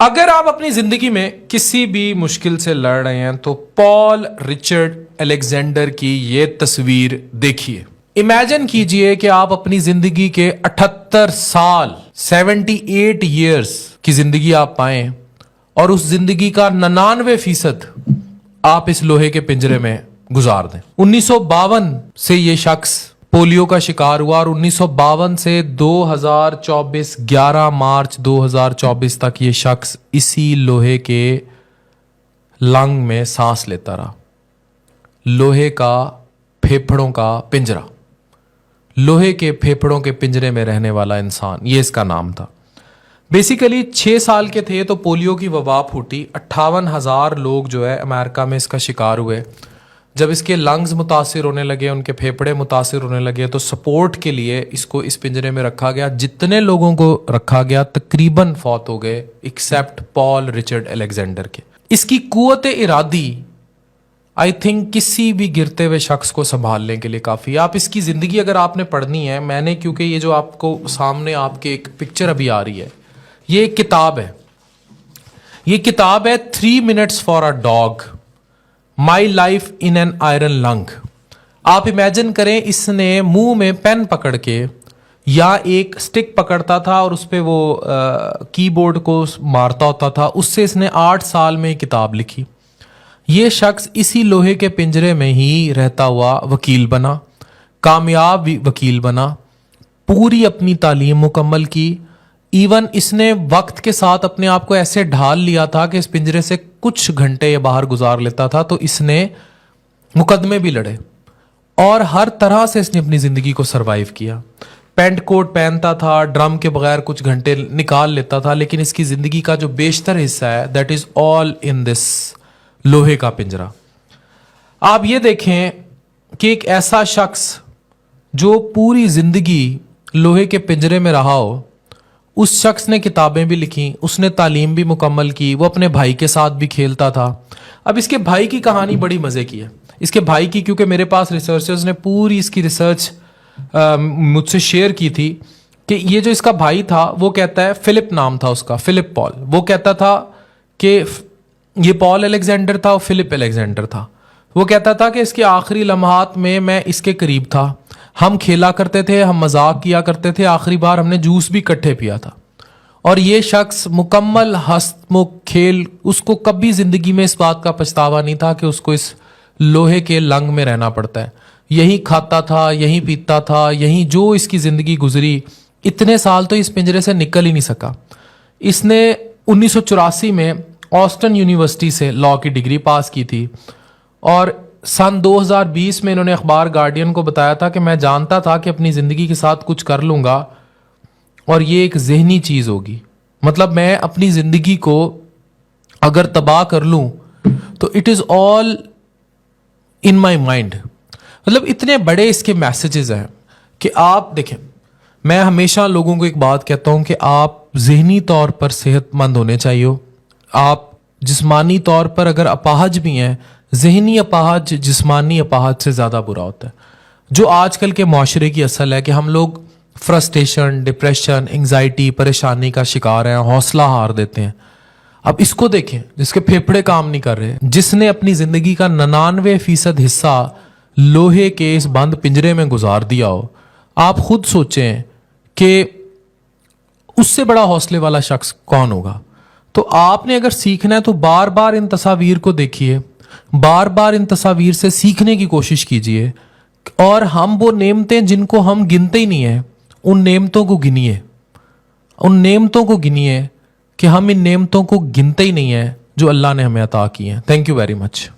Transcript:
अगर आप अपनी जिंदगी में किसी भी मुश्किल से लड़ रहे हैं तो पॉल रिचर्ड अलेक्जेंडर की ये तस्वीर देखिए। इमेजिन कीजिए कि आप अपनी जिंदगी के 78 साल 78 ईयर्स की जिंदगी आप पाएं और उस जिंदगी का 99% आप इस लोहे के पिंजरे में गुजार दें। 1952 से ये शख्स पोलियो का शिकार हुआ और 1952 से 2024 11 मार्च 2024 तक ये शख्स इसी लोहे के लंग में सांस लेता रहा। लोहे का फेफड़ों का पिंजरा, लोहे के फेफड़ों के पिंजरे में रहने वाला इंसान, ये इसका नाम था। बेसिकली 6 साल के थे तो पोलियो की वबा फूटी। 58,000 लोग जो है अमेरिका में इसका शिकार हुए। जब इसके लंग्स मुतासिर होने लगे, उनके फेफड़े मुतासिर होने लगे, तो सपोर्ट के लिए इसको इस पिंजरे में रखा गया। जितने लोगों को रखा गया तकरीबन फौत हो गए एक्सेप्ट पॉल रिचर्ड अलेक्जेंडर के। इसकी कुव्वत इरादी आई थिंक किसी भी गिरते हुए शख्स को संभालने के लिए काफ़ी। आप इसकी ज़िंदगी अगर आपने पढ़नी है, मैंने क्योंकि ये जो आपको सामने आपके एक पिक्चर अभी आ रही है, ये एक किताब है। ये किताब है 3 Minutes for a Dog, my life in an iron lung. आप इमेजिन करें, इसने मुंह में पेन पकड़ के या एक स्टिक पकड़ता था और उस पर वो कीबोर्ड को मारता होता था, उससे इसने 8 साल में किताब लिखी। ये शख्स इसी लोहे के पिंजरे में ही रहता हुआ वकील बना, कामयाब वकील बना, पूरी अपनी तालीम मुकम्मल की। इवन इसने वक्त के साथ अपने आप को ऐसे ढाल लिया था कि इस पिंजरे से कुछ घंटे ये बाहर गुजार लेता था, तो इसने मुकदमे भी लड़े और हर तरह से इसने अपनी ज़िंदगी को सरवाइव किया। पेंट कोट पहनता था, ड्रम के बगैर कुछ घंटे निकाल लेता था, लेकिन इसकी ज़िंदगी का जो बेशतर हिस्सा है that is all in this लोहे का पिंजरा। आप ये देखें कि एक ऐसा शख्स जो पूरी ज़िंदगी लोहे के पिंजरे में रहा हो, उस शख्स ने किताबें भी लिखी, उसने तालीम भी मुकम्मल की, वो अपने भाई के साथ भी खेलता था। अब इसके भाई की कहानी बड़ी मज़े की है। इसके भाई की, क्योंकि मेरे पास रिसर्चर्स ने पूरी इसकी रिसर्च मुझसे शेयर की थी कि ये जो इसका भाई था, वो कहता है, फिलिप नाम था उसका, फिलिप पॉल, वो कहता था कि ये पॉल अलेक्जेंडर था और फिलिप अलेक्जेंडर था। वो कहता था कि इसके आखिरी लम्हात में मैं इसके करीब था, हम खेला करते थे, हम मजाक किया करते थे, आखिरी बार हमने जूस भी इकट्ठे पिया था। और ये शख्स मुकम्मल हंसमुख खेल, उसको कभी ज़िंदगी में इस बात का पछतावा नहीं था कि उसको इस लोहे के लंग में रहना पड़ता है। यहीं खाता था, यहीं पीता था, यहीं जो इसकी ज़िंदगी गुजरी, इतने साल तो इस पिंजरे से निकल ही नहीं सका। इसने 1984 में ऑस्टन यूनिवर्सिटी से लॉ की डिग्री पास की थी और सन 2020 में इन्होंने अखबार गार्डियन को बताया था कि मैं जानता था कि अपनी ज़िंदगी के साथ कुछ कर लूँगा और ये एक ज़हनी चीज़ होगी। मतलब मैं अपनी ज़िंदगी को अगर तबाह कर लूँ तो it is all in my mind. मतलब इतने बड़े इसके मैसेजेस हैं कि आप देखें, मैं हमेशा लोगों को एक बात कहता हूँ कि आप ज़हनी तौर पर सेहतमंद होने चाहिए। आप जिस्मानी तौर पर अगर अपाहज भी हैं, ज़हनी अपाहज जिस्मानी अपाहज से ज़्यादा बुरा होता है। जो आजकल के माशरे की असल है कि हम लोग फ्रस्ट्रेशन, डिप्रेशन, एंग्जाइटी, परेशानी का शिकार हैं, हौसला हार देते हैं। अब इसको देखें, जिसके फेफड़े काम नहीं कर रहे, जिसने अपनी ज़िंदगी का 99% हिस्सा लोहे के इस बंद पिंजरे में गुजार दिया हो। आप खुद सोचें कि उससे बड़ा हौसले वाला शख्स कौन होगा। तो आपने अगर सीखना है तो बार बार इन तस्वीर को देखिए, बार बार इन तस्वीर से सीखने की कोशिश कीजिए और हम वो नेमतें जिनको हम गिनते ही नहीं हैं, उन नेमतों को गिनिए, उन नेमतों को गिनिए कि हम इन नेमतों को गिनते ही नहीं हैं जो अल्लाह ने हमें अता की हैं। Thank you very much.